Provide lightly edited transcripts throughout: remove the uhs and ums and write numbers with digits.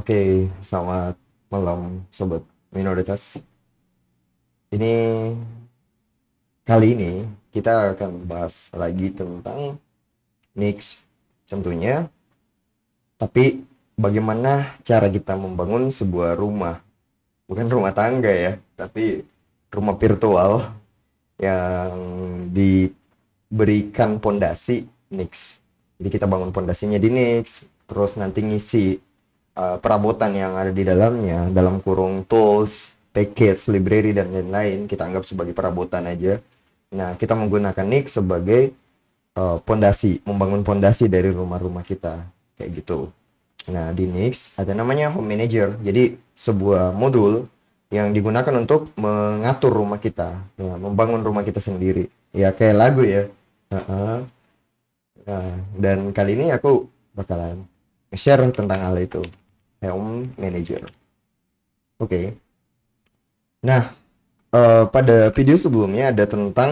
Oke, selamat malam Sobat Minoritas. Ini kali ini kita akan bahas lagi tentang Nix tentunya, tapi bagaimana cara kita membangun sebuah rumah, bukan rumah tangga ya, tapi rumah virtual yang diberikan pondasi Nix. Jadi kita bangun pondasinya di Nix, terus nanti ngisi perabotan yang ada di dalamnya dalam kurung tools, package, library dan lain-lain kita anggap sebagai perabotan aja. Nah, kita menggunakan Nix sebagai pondasi, membangun pondasi dari rumah-rumah kita kayak gitu. Nah, di Nix ada namanya Home Manager. Jadi sebuah modul yang digunakan untuk mengatur rumah kita, ya, membangun rumah kita sendiri. Ya kayak lagu ya. Heeh. Nah, dan kali ini aku bakalan share tentang hal itu. Home Manager. Oke. Nah, pada video sebelumnya ada tentang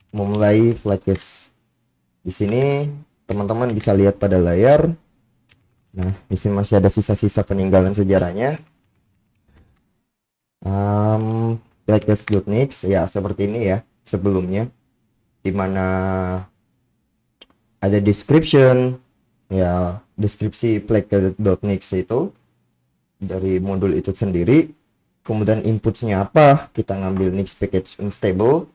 memulai flycase. Di sini teman-teman bisa lihat pada layar. Nah, di sini masih ada sisa-sisa peninggalan sejarahnya. Flycase.nix ya seperti ini ya sebelumnya, dimana ada description ya, deskripsi flycase.nix itu dari modul itu sendiri. Kemudian inputnya apa, kita ngambil Nix package unstable.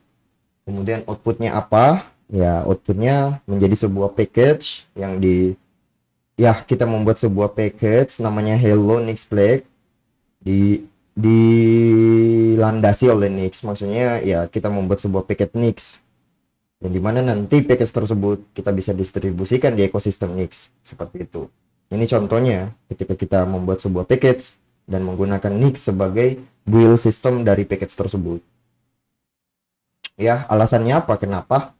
Kemudian outputnya apa, ya outputnya menjadi sebuah package yang ya kita membuat sebuah package namanya hello Nix flag, dilandasi oleh Nix. Maksudnya ya kita membuat sebuah package Nix yang dimana nanti package tersebut kita bisa distribusikan di ekosistem Nix seperti itu. Ini contohnya ketika kita membuat sebuah package dan menggunakan Nix sebagai build system dari package tersebut. Ya, alasannya apa? Kenapa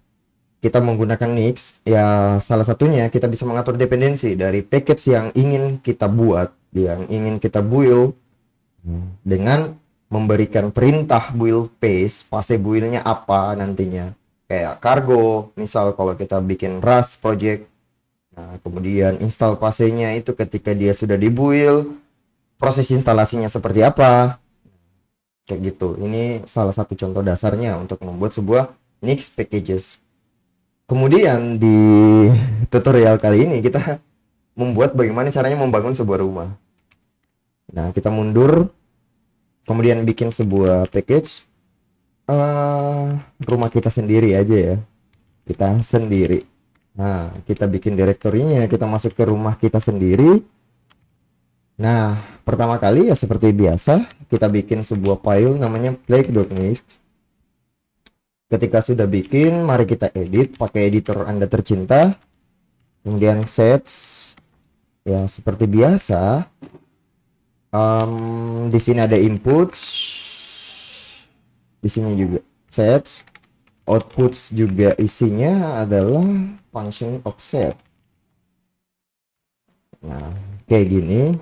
kita menggunakan Nix? Ya, salah satunya kita bisa mengatur dependensi dari package yang ingin kita buat, yang ingin kita build, dengan memberikan perintah build fase buildnya apa nantinya. Kayak cargo, misal kalau kita bikin Rust project, nah kemudian install fasenya itu ketika dia sudah dibuild, proses instalasinya seperti apa, kayak gitu. Ini salah satu contoh dasarnya untuk membuat sebuah Nix packages. Kemudian di tutorial kali ini kita membuat bagaimana caranya membangun sebuah rumah. Nah, kita mundur, kemudian bikin sebuah package rumah kita sendiri aja ya. Kita sendiri. Nah, kita bikin direktorinya, kita masuk ke rumah kita sendiri. Nah, pertama kali ya seperti biasa, kita bikin sebuah file namanya play.nix. Ketika sudah bikin, mari kita edit pakai editor Anda tercinta. Kemudian sets, ya seperti biasa. Di sini ada inputs, di sini juga sets, outputs juga isinya adalah function offset. Nah, kayak gini.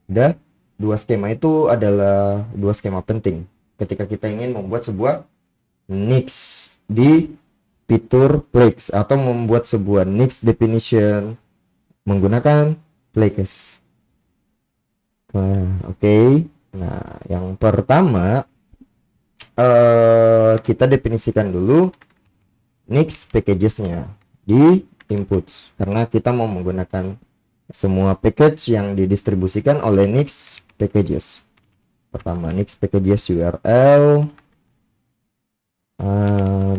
Udah, dua skema itu adalah dua skema penting ketika kita ingin membuat sebuah Nix di fitur Plex atau membuat sebuah Nix definition menggunakan Plex. Oke. Nah, yang pertama kita definisikan dulu Nix packages-nya di inputs karena kita mau menggunakan semua package yang didistribusikan oleh Nix packages. Pertama, Nix packages URL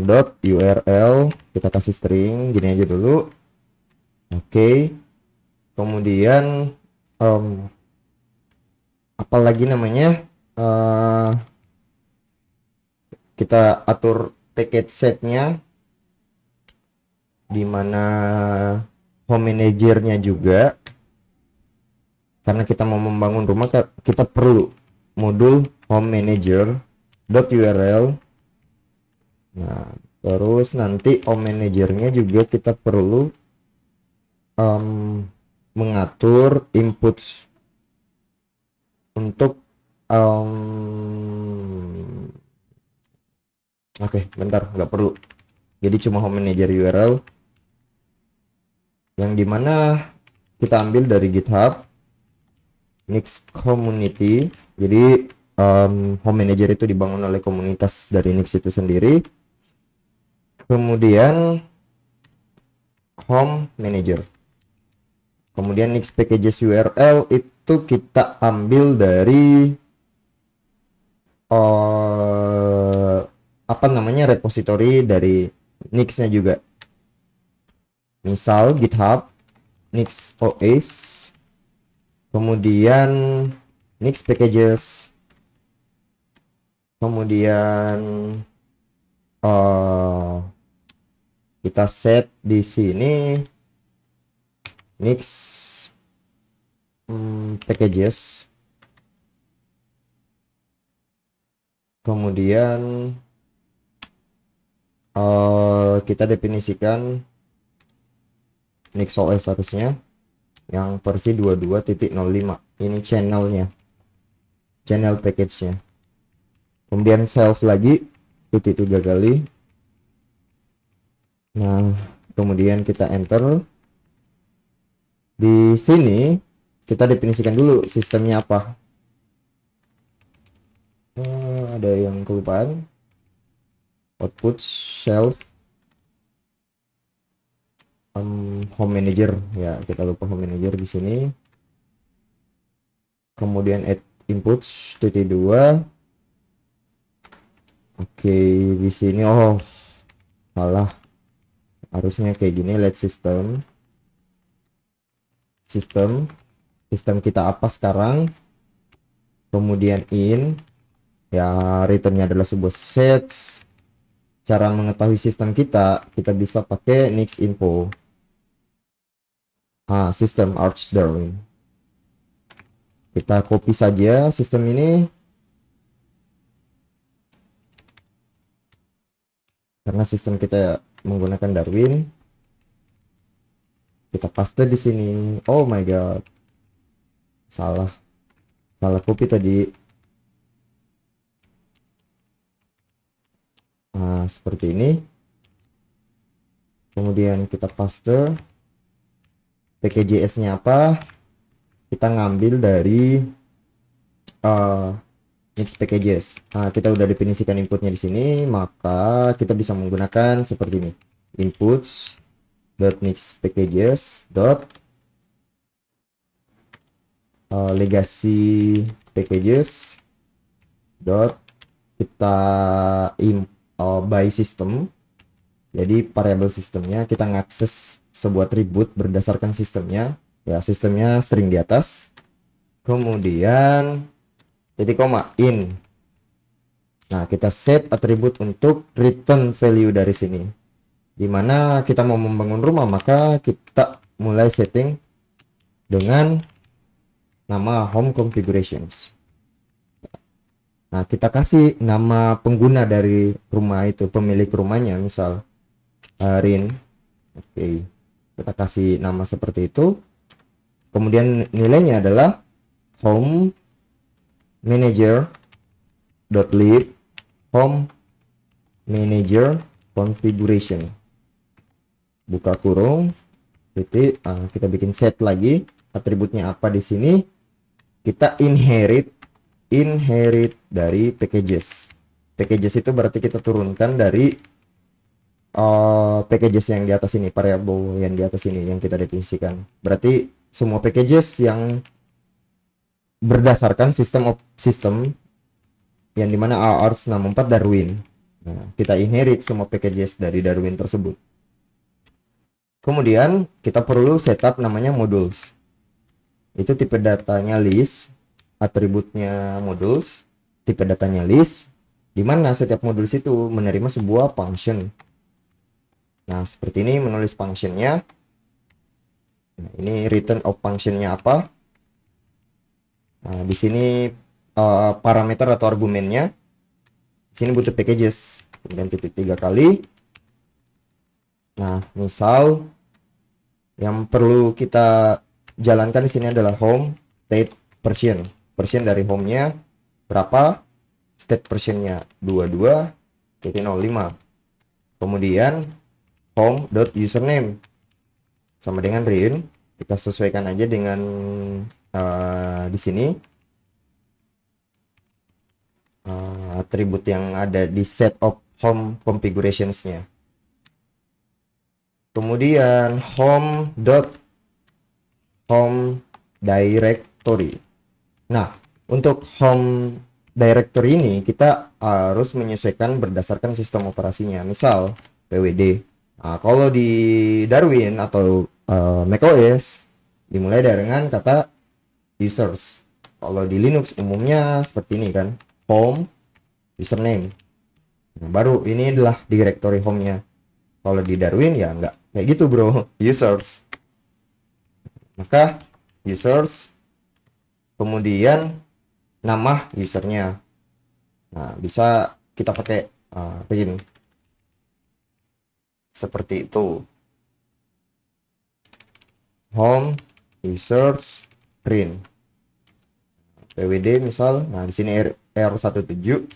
dot URL, kita kasih string gini aja dulu. Oke. Kemudian apalagi namanya, kita atur package setnya, dimana home manajernya juga, karena kita mau membangun rumah kita perlu modul home manager .url. Nah, terus nanti home manajernya juga kita perlu mengatur inputs untuk oke, bentar, nggak perlu. Jadi cuma home manager URL yang dimana kita ambil dari GitHub. Nix community. Jadi home manager itu dibangun oleh komunitas dari Nix itu sendiri. Kemudian home manager. Kemudian Nix packages URL itu kita ambil dari apa namanya, repository dari Nix-nya juga. Misal GitHub, Nix OS, kemudian Nix packages, kemudian kita set di sini Nix packages, kemudian kita definisikan NixOS harusnya yang versi 22.05. Ini channelnya, channel package-nya. Kemudian self lagi titik 3 kali. Nah, kemudian kita enter. Di sini kita definisikan dulu sistemnya apa. Ada yang kelupaan. Output self home manager, ya kita lupa home manager di sini. Kemudian add inputs titik 2. Oke, di sini salah, harusnya kayak gini. Let system kita apa sekarang, kemudian in, ya returnnya adalah sebuah set. Cara mengetahui sistem kita bisa pakai Nix info. Sistem Arch Darwin. Kita copy saja sistem ini, karena sistem kita menggunakan Darwin. Kita paste di sini. Oh my god, salah copy tadi. Seperti ini. Kemudian kita paste. PKJS-nya apa? Kita ngambil dari Nix packages. Kita udah definisikan inputnya di sini, maka kita bisa menggunakan seperti ini. Inputs .nix packages legacy packages kita by system. Jadi variabel sistemnya kita ngakses sebuah atribut berdasarkan sistemnya, ya sistemnya string di atas. Kemudian titik koma in. Nah, kita set atribut untuk return value dari sini. Dimana kita mau membangun rumah, maka kita mulai setting dengan nama home configurations. Nah, kita kasih nama pengguna dari rumah itu, pemilik rumahnya, misal Rin. Oke, kita kasih nama seperti itu. Kemudian nilainya adalah home manager .lib home manager configuration, buka kurung titik. Kita bikin set lagi. Atributnya apa di sini? Kita inherit dari packages. Packages itu berarti kita turunkan dari packages yang di atas ini, variabel yang di atas ini yang kita definisikan. Berarti semua packages yang berdasarkan sistem yang dimana Arch64 Darwin. Nah, kita inherit semua packages dari Darwin tersebut. Kemudian kita perlu setup namanya modules. Itu tipe datanya list, atributnya modules, tipe datanya list, dimana setiap modules itu menerima sebuah function. Nah, seperti ini menulis functionnya. Nah, ini return of functionnya apa? Nah, di sini parameter atau argumennya. Di sini butuh packages. Kemudian titik 3 kali. Nah, misal yang perlu kita jalankan di sini adalah home state version. Version dari home-nya berapa? State version-nya 22.05. Kemudian home.username sama dengan Rin, kita sesuaikan aja dengan di sini atribut yang ada di set of home configurationsnya. Kemudian home directory. Nah, untuk home directory ini kita harus menyesuaikan berdasarkan sistem operasinya. Misal PWD. Nah, kalau di Darwin atau macOS dimulai dengan kata users. Kalau di Linux umumnya seperti ini kan, home username. Nah, baru ini adalah directory home-nya. Kalau di Darwin ya nggak kayak gitu bro, users. Maka users, kemudian nama usernya. Nah, bisa kita pakai rin seperti itu. Home users rin. PWD misal, nah di sini R17.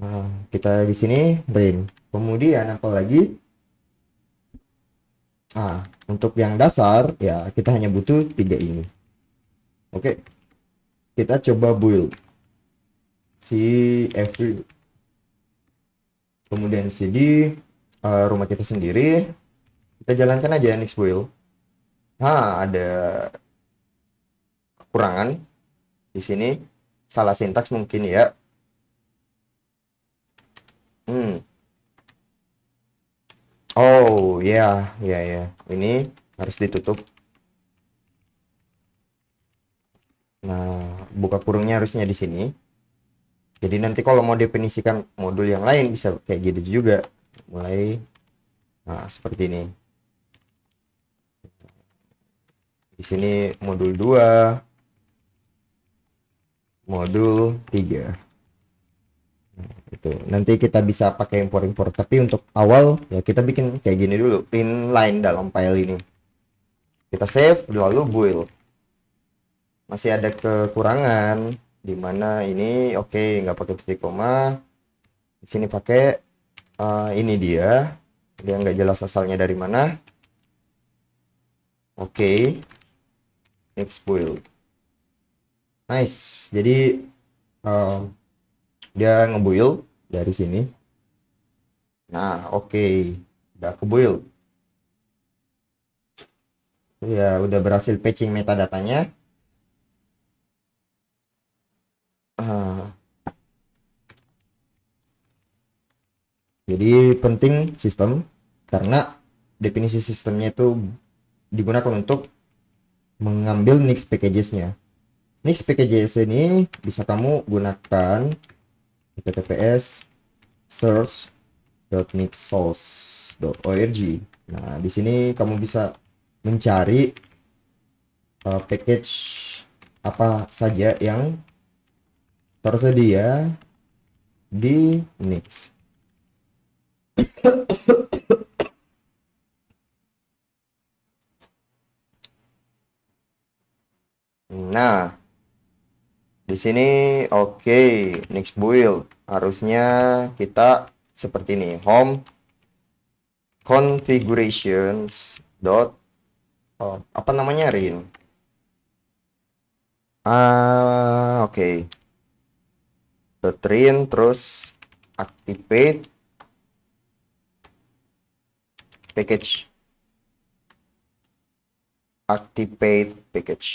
Nah, kita di sini rin. Kemudian apalagi? Untuk yang dasar ya kita hanya butuh 3 ini. Oke. Kita coba build cfg, kemudian cd rumah kita sendiri, kita jalankan aja nix build. Ada kekurangan di sini, salah sintaks mungkin ya. Oh ya, ya, ini harus ditutup. Nah, buka kurungnya harusnya di sini. Jadi nanti kalau mau definisikan modul yang lain bisa kayak gitu juga. Mulai seperti ini. Di sini modul 2, modul 3. Itu. Nanti kita bisa pakai impor-impor, tapi untuk awal ya kita bikin kayak gini dulu, inline dalam file ini. Kita save lalu build. Masih ada kekurangan di mana ini oke, nggak pakai titik koma. Di sini pakai ini dia nggak jelas asalnya dari mana. Oke. Next build. Nice. Jadi dia ngebuild dari sini. Nah, oke. Udah kebuild. Ya, udah berhasil patching metadatanya. Jadi penting sistem karena definisi sistemnya itu digunakan untuk mengambil Nix packages-nya. Nix packages ini bisa kamu gunakan https search.nixsource.org. Nah, di sini kamu bisa mencari package apa saja yang tersedia di Nix. Nah, di sini oke, next build harusnya kita seperti ini, home configurations dot apa namanya rin. Oke. Dot rin terus activate package. Activate package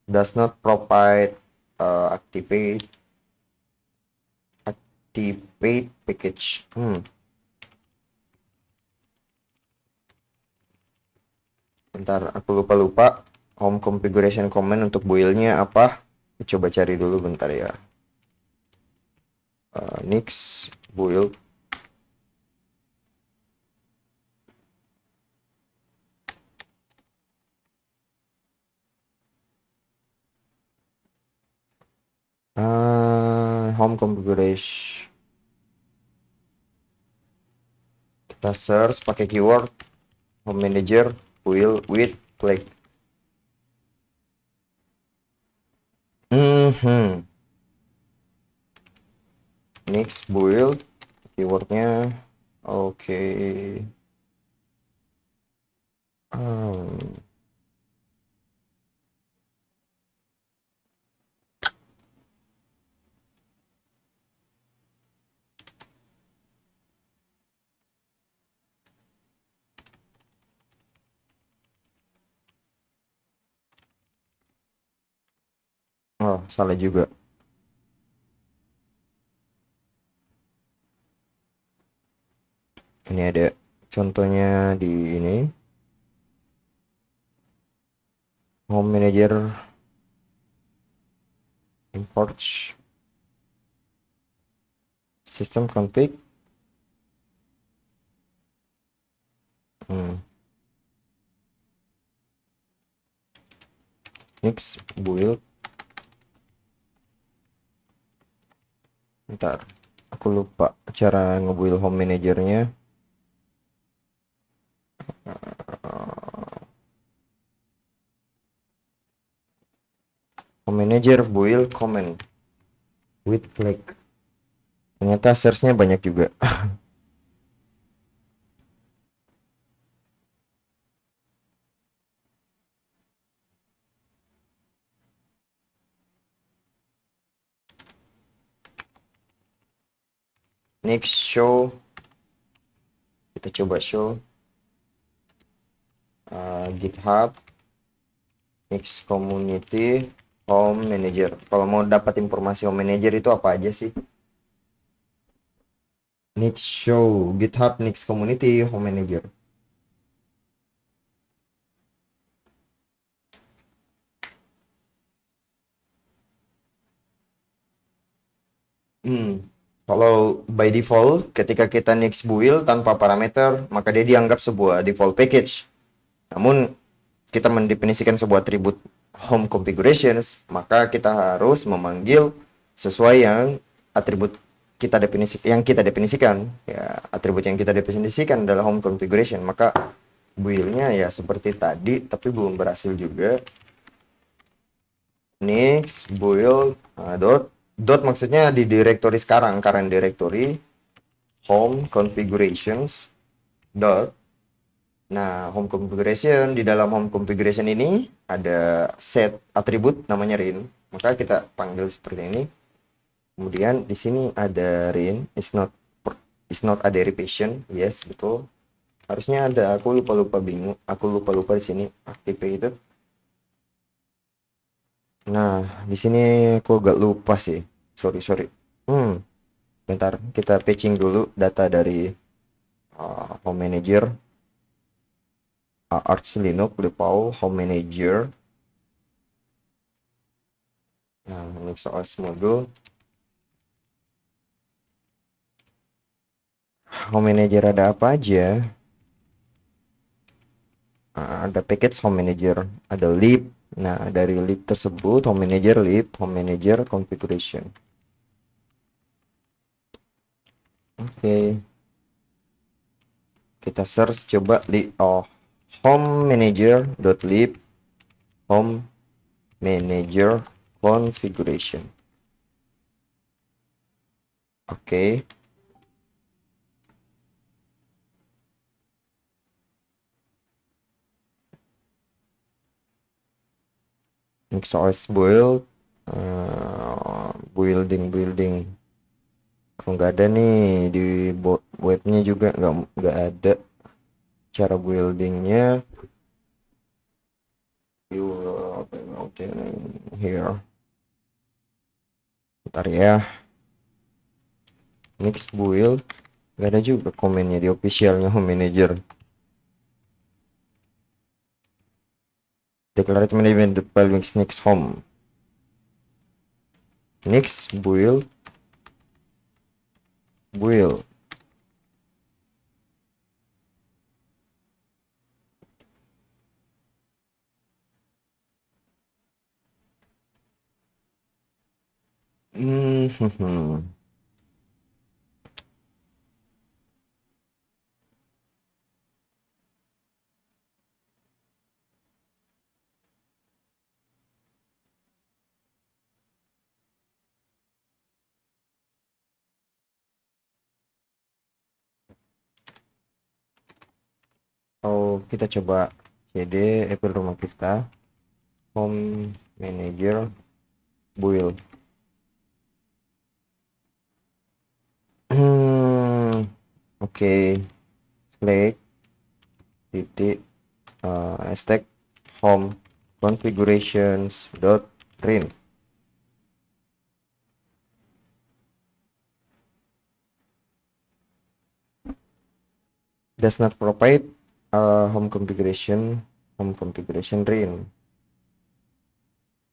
does not provide activate package. Bentar, aku lupa home configuration command untuk build-nya apa. Coba cari dulu bentar ya. Nix build. Home configuration. Kita search pakai keyword home manager build with flag. Next build keywordnya oke. salah juga. Ini ada contohnya di ini. Home Manager imports system config. Next build. Ntar, aku lupa cara ngebuild home manajernya. Home manager build command with flag. Ternyata searchnya banyak juga. Next show, kita coba show GitHub. Next community home manager. Kalau mau dapat informasi home manager itu apa aja sih? Next show GitHub next community home manager. Kalau by default ketika kita next build tanpa parameter, maka dia dianggap sebuah default package. Namun kita mendefinisikan sebuah atribut home configurations, maka kita harus memanggil sesuai yang atribut yang kita definisikan. Ya, atribut yang kita definisikan adalah home configuration. Maka build-nya ya seperti tadi, tapi belum berhasil juga. Next build dot maksudnya di directory sekarang, current directory home configurations dot. Nah, home configuration, di dalam home configuration ini ada set atribut namanya rin. Maka kita panggil seperti ini. Kemudian di sini ada rin is not a derivation. Yes, betul. Harusnya ada, aku lupa bingung. Aku lupa di sini activated. Nah, di sini aku agak lupa sih. Sorry. Bentar, kita patching dulu data dari home manager. Arch Linux default home manager. Nah, NixOS module home manager ada apa aja? Ada package home manager, ada lib. Nah, dari lib tersebut home manager lib, home manager configuration. Oke. Kita search coba home manager.lib home manager configuration. Oke. NixOS build building. Kalau nggak ada nih di webnya juga nggak ada cara buildingnya. You here. Bentar ya. Next build nggak ada juga komennya di officialnya home manager. Declare management the file next home. Next build. Kita coba cd Apple rumah kita home manager build. Oke. Select titik stack home configurations dot rin. does not provide home configuration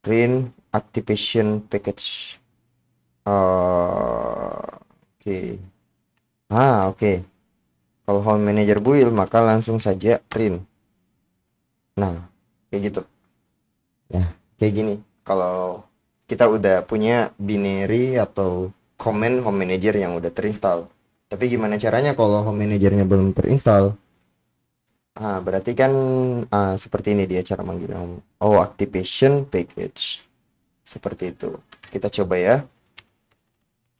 RIN activation package. Oke. Oke. Kalau home manager build maka langsung saja RIN. Nah, kayak gitu. Ya, kayak gini. Kalau kita udah punya binary atau command home manager yang udah terinstall. Tapi gimana caranya kalau home manajernya belum terinstall? Berarti kan seperti ini dia cara manggilnya. Oh, activation package. Seperti itu. Kita coba ya.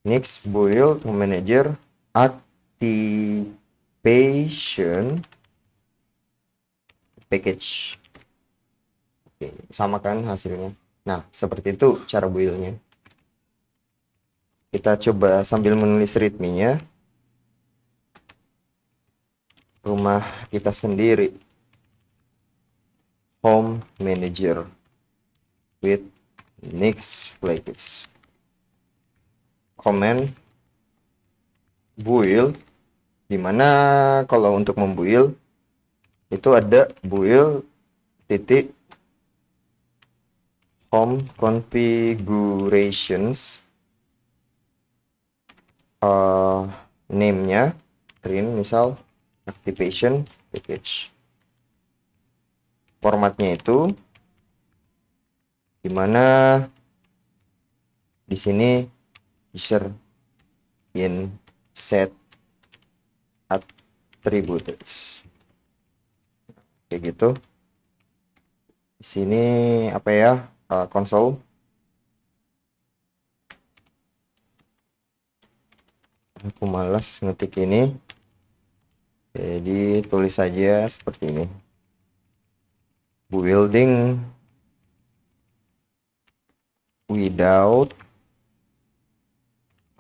Next build home manager activation package. Oke, sama kan hasilnya. Nah, seperti itu cara buildnya. Kita coba sambil menulis readme-nya. Rumah kita sendiri. Home manager with Nix package. Command build, dimana kalau untuk membuild itu ada build titik home configurations, name-nya RIN misal activation package. Formatnya itu dimana di sini user in set attributes kayak gitu. Di sini apa ya, console. Aku malas ngetik ini, jadi tulis saja seperti ini. Building without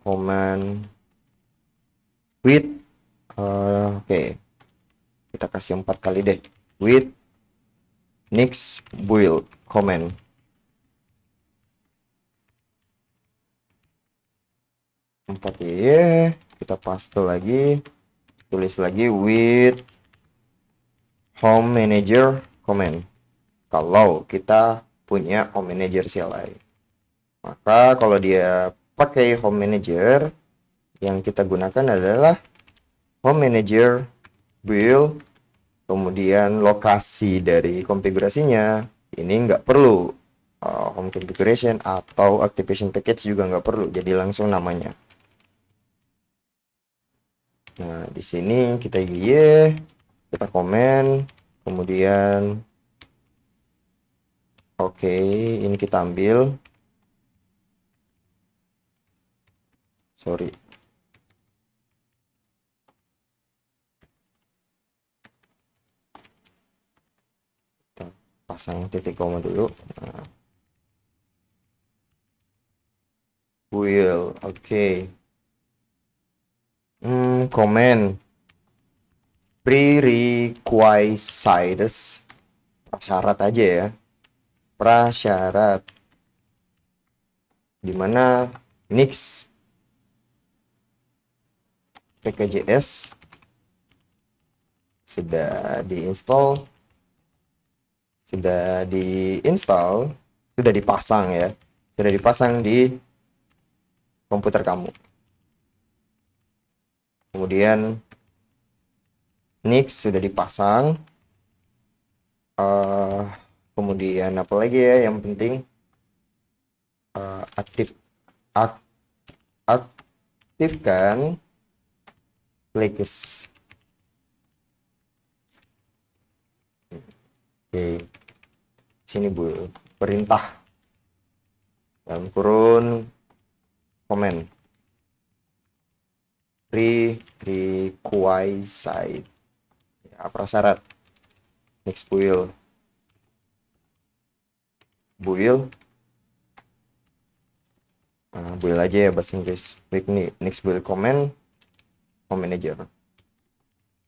command with oke. Kita kasih 4 kali deh. With Nix build command. Empat ya. Kita paste lagi. Tulis lagi with home manager command. Kalau kita punya home manager CLI. Maka kalau dia pakai home manager, yang kita gunakan adalah home manager build, kemudian lokasi dari konfigurasinya ini nggak perlu home configuration atau activation package juga nggak perlu, jadi langsung namanya. Nah, di sini kita kita komen, kemudian oke, ini kita ambil, sorry, kita pasang titik koma dulu. Nah, will oke. Komen prerequisites, prasyarat aja ya, prasyarat, dimana Nix PKJS sudah diinstal, sudah dipasang ya, sudah dipasang di komputer kamu. Kemudian Nix sudah dipasang. Kemudian apa lagi ya yang penting, aktifkan Plekes. Oke, sini Bu, perintah dalam kurun komen prerequisite ya, prasyarat. Next build build aja ya bahasa Inggris. Next build comment home manager.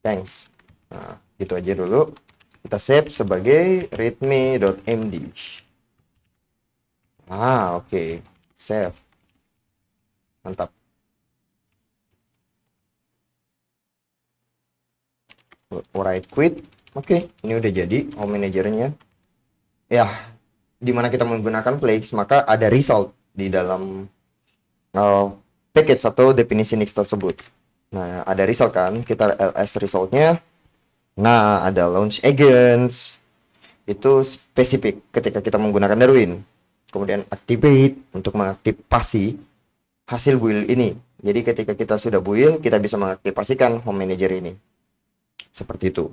Thanks. Nah, gitu aja dulu. Kita save sebagai readme.md. Oke. Save. Mantap. Right quit. Oke, ini udah jadi home manajernya. Ya, dimana kita menggunakan Flix, maka ada result di dalam uh, package atau definisi Nix tersebut. Nah, ada result kan, kita ls resultnya. Nah, ada launch agents, itu spesifik ketika kita menggunakan Darwin. Kemudian activate untuk mengaktifasi hasil build ini. Jadi ketika kita sudah build, kita bisa mengaktifasikan home manager ini. Seperti itu.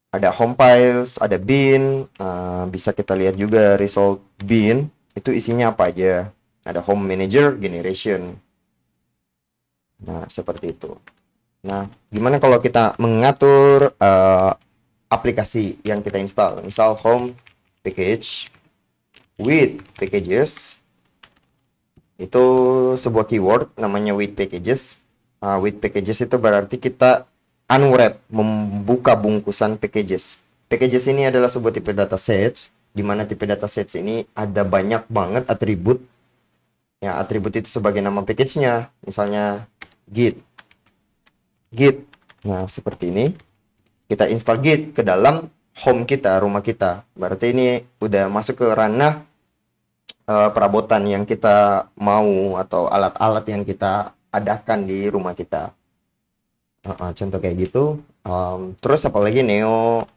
Ada home files, ada bin, bisa kita lihat juga result bin, itu isinya apa aja. Ada home manager generation. Nah, seperti itu. Nah, gimana kalau kita mengatur aplikasi yang kita install? Misal home package with packages, itu sebuah keyword namanya with packages. With packages itu berarti kita unwrap, membuka bungkusan packages. Packages ini adalah sebuah tipe datasets, di mana tipe datasets ini ada banyak banget atribut. Ya, atribut itu sebagai nama package-nya. Misalnya git. Nah, seperti ini. Kita install git ke dalam home kita, rumah kita. Berarti ini udah masuk ke ranah perabotan yang kita mau atau alat-alat yang kita adakan di rumah kita. Contoh kayak gitu. Terus apalagi neo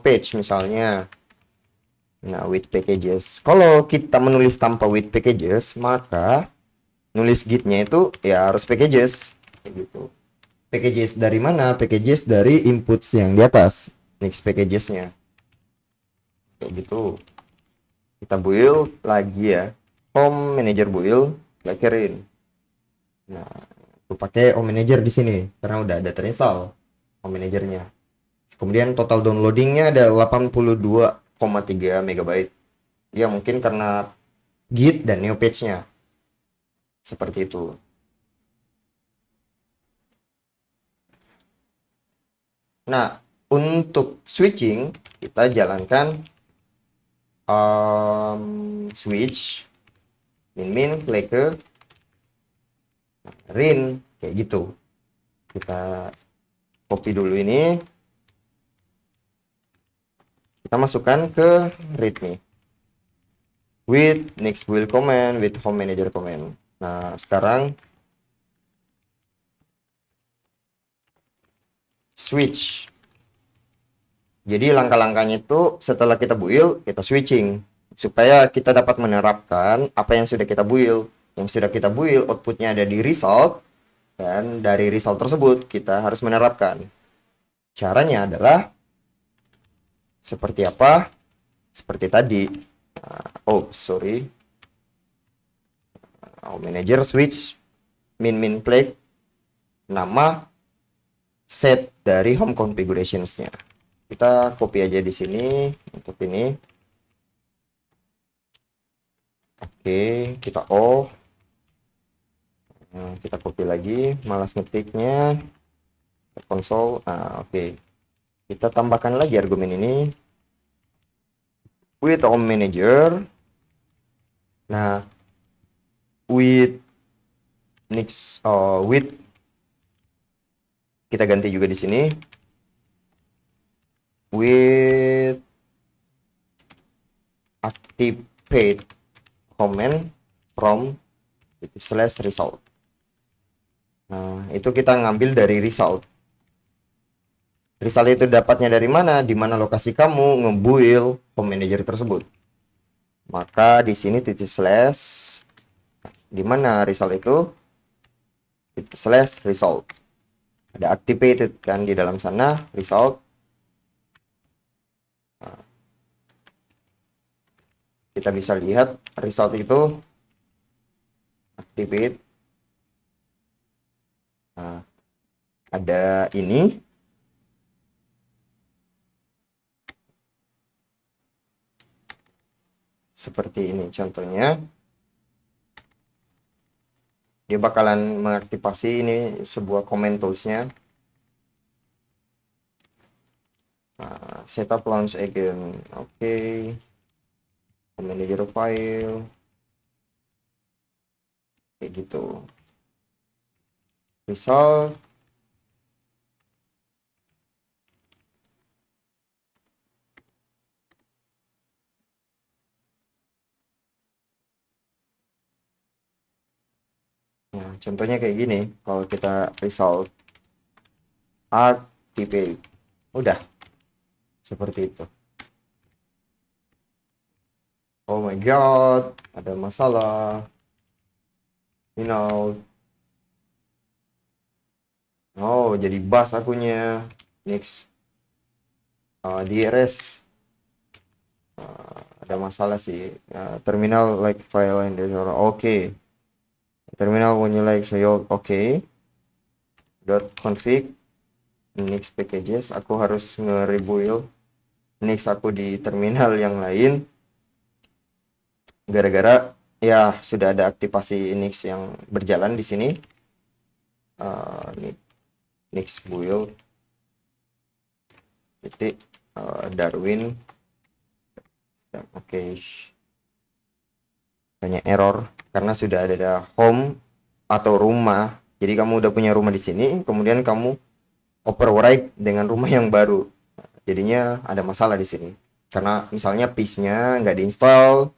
page misalnya. Nah, with packages. Kalau kita menulis tanpa with packages, maka nulis gitnya itu ya harus packages. Kayak gitu. Packages dari mana? Packages dari inputs yang di atas. Next packagesnya. Kayak gitu. Kita build lagi ya. Home manager build, lakerin. Nah, aku pakai home manager di sini karena udah ada terinstall home manajernya. Kemudian total downloadingnya ada 82,3 MB. Ya mungkin karena git dan new page-nya. Seperti itu. Nah, untuk switching kita jalankan switch min play ke rin kayak gitu. Kita copy dulu ini, kita masukkan ke readme with next build command with home manager command. Nah, sekarang switch. Jadi langkah-langkahnya itu setelah kita build, kita switching supaya kita dapat menerapkan apa yang sudah kita build. Yang sudah kita build outputnya ada di result, dan dari result tersebut kita harus menerapkan. Caranya adalah seperti apa? Seperti tadi. Sorry. Manager switch min play nama set dari home configurationsnya. Kita copy aja di sini untuk ini. Oke, kita off. Nah, kita copy lagi, malas ngetiknya. Konsol. Nah, oke. Kita tambahkan lagi argumen ini with home manager. Nah, with next with kita ganti juga di sini with activate command from slash result. Nah, itu kita ngambil dari result. Result itu dapatnya dari mana? Di mana lokasi kamu ngebuild home manager tersebut. Maka di sini titik slash, di mana result itu? Titik slash result. Ada activated kan di dalam sana result. Nah, kita bisa lihat result itu activate. Nah, ada ini. Seperti ini contohnya. Dia bakalan mengaktifasi ini sebuah comment toolsnya. Setup launch again. Oke. Manager file. Kayak gitu. Result. Nah, contohnya kayak gini, kalau kita result activate, udah seperti itu. Oh my god, ada masalah. You know. Oh, jadi bus akunya. Next, DRS. Ada masalah sih. Terminal like file and oke. Terminal when you like so oke. Dot config next packages. Aku harus nge-rebuild next aku di terminal yang lain. Gara-gara ya sudah ada aktivasi Nix yang berjalan di sini. Nix build titik Darwin. Oke, banyak error karena sudah ada home atau rumah. Jadi kamu udah punya rumah di sini, kemudian kamu overwrite dengan rumah yang baru. Jadinya ada masalah di sini. Karena misalnya piece-nya nggak diinstal,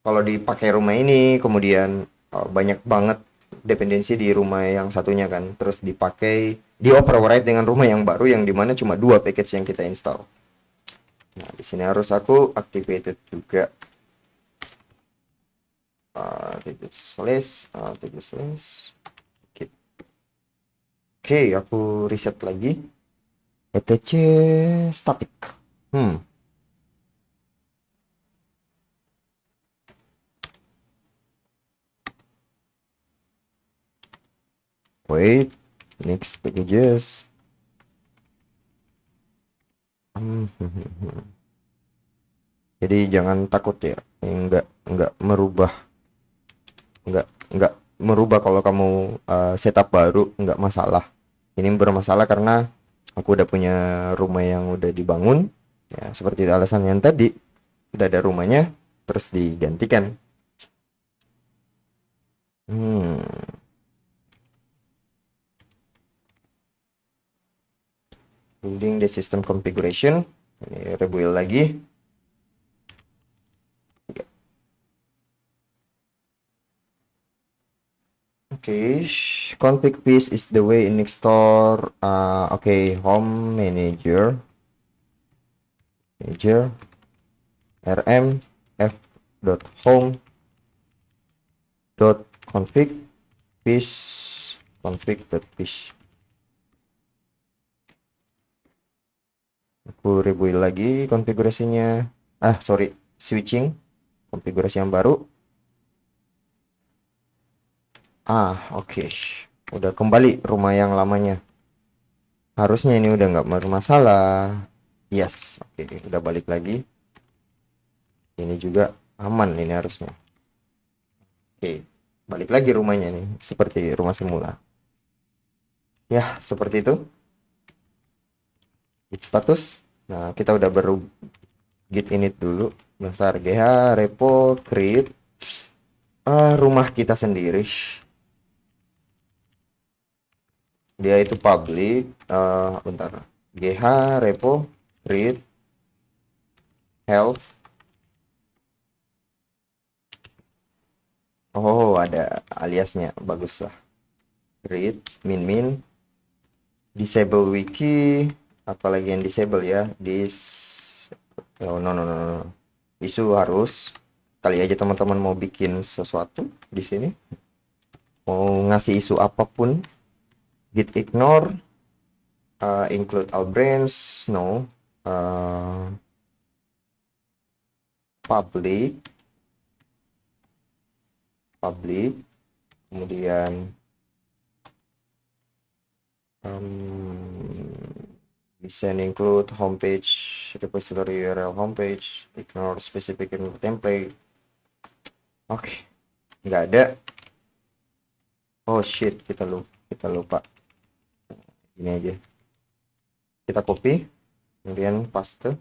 kalau dipakai rumah ini, kemudian banyak banget dependensi di rumah yang satunya kan, terus dipakai di override dengan rumah yang baru yang dimana cuma dua package yang kita install. Nah, di sini harus aku activated juga. Titik slash. Oke, aku reset lagi. etc static. Wait, next packages. Jadi jangan takut ya, nggak merubah, nggak merubah kalau kamu setup baru, nggak masalah. Ini bermasalah karena aku udah punya rumah yang udah dibangun, ya seperti alasan yang tadi, udah ada rumahnya, terus digantikan. Building the system configuration. Ini rebuild lagi. Okay, config piece is the way in store. Okay, home manager rm f dot home dot config piece config dot piece. Aku rebuild lagi konfigurasinya. Sorry, switching konfigurasi yang baru. Oke. Udah kembali rumah yang lamanya. Harusnya ini udah nggak bermasalah. Yes, oke, udah balik lagi. Ini juga aman ini harusnya. Oke, balik lagi rumahnya nih, seperti rumah semula. Ya, seperti itu. Git status. Nah, kita udah baru git init dulu. Bentar, gh repo create rumah kita sendiri. Dia itu public. Bentar, gh repo create health. Oh, ada aliasnya, bagus lah. Create min disable wiki, apalagi yang disable ya, no. Isu harus, kali aja teman-teman mau bikin sesuatu di sini, mau ngasih isu apapun. Git ignore, include all branch, no. Public, kemudian bisa include homepage repository URL homepage, ignore specific template. Oke, nggak ada. Oh shit, kita lupa. Ini aja, kita copy, kemudian paste.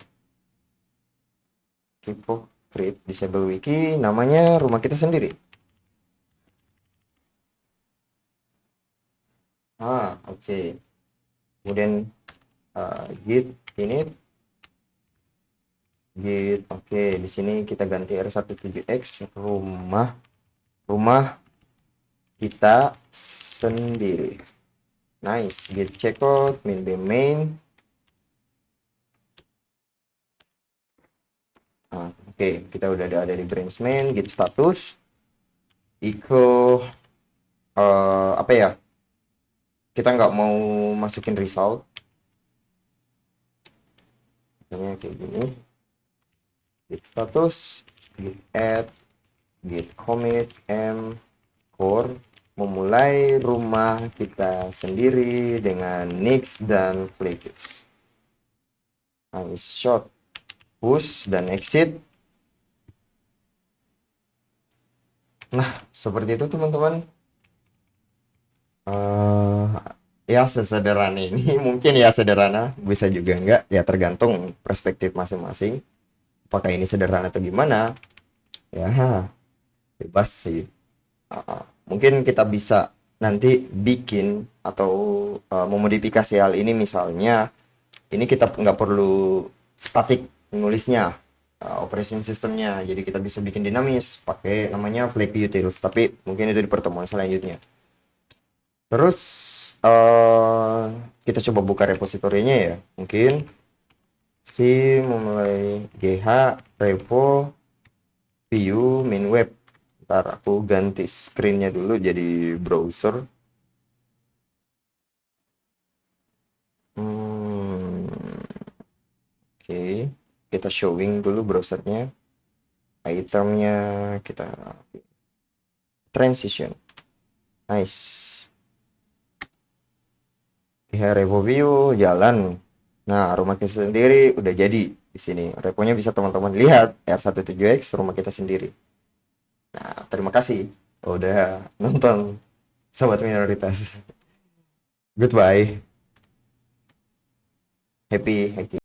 Repo create disable wiki, namanya rumah kita sendiri. Oke. Kemudian git init git. Oke, di sini kita ganti R17X rumah kita sendiri. Nice, git checkout, main by main. Oke, kita udah ada di branch main, git status. Iko apa ya? Kita nggak mau masukin result. Misalnya kayak gini. Git status, git add, git commit, core, memulai rumah kita sendiri dengan Nix dan Flakes. Nice shot, push dan exit. Nah, seperti itu teman-teman. Ya sesederhana ini. Mungkin ya sederhana, bisa juga enggak, ya tergantung perspektif masing-masing. Apakah ini sederhana atau gimana? Ya, bebas sih. Mungkin kita bisa nanti bikin atau memodifikasi hal ini, misalnya ini kita nggak perlu statik nulisnya, operation systemnya, jadi kita bisa bikin dinamis pakai namanya Flappy Utils, tapi mungkin itu di pertemuan selanjutnya. Terus kita coba buka repositorinya ya, mungkin memulai gh repo view main web. Ntar aku ganti screennya dulu jadi browser. Oke, kita showing dulu browsernya, itemnya kita transition. Nice. Repo view jalan. Nah, rumah kita sendiri udah jadi di sini. Reponya bisa teman-teman lihat, R17X rumah kita sendiri. Nah, terima kasih udah nonton sobat minoritas. Goodbye. Happy.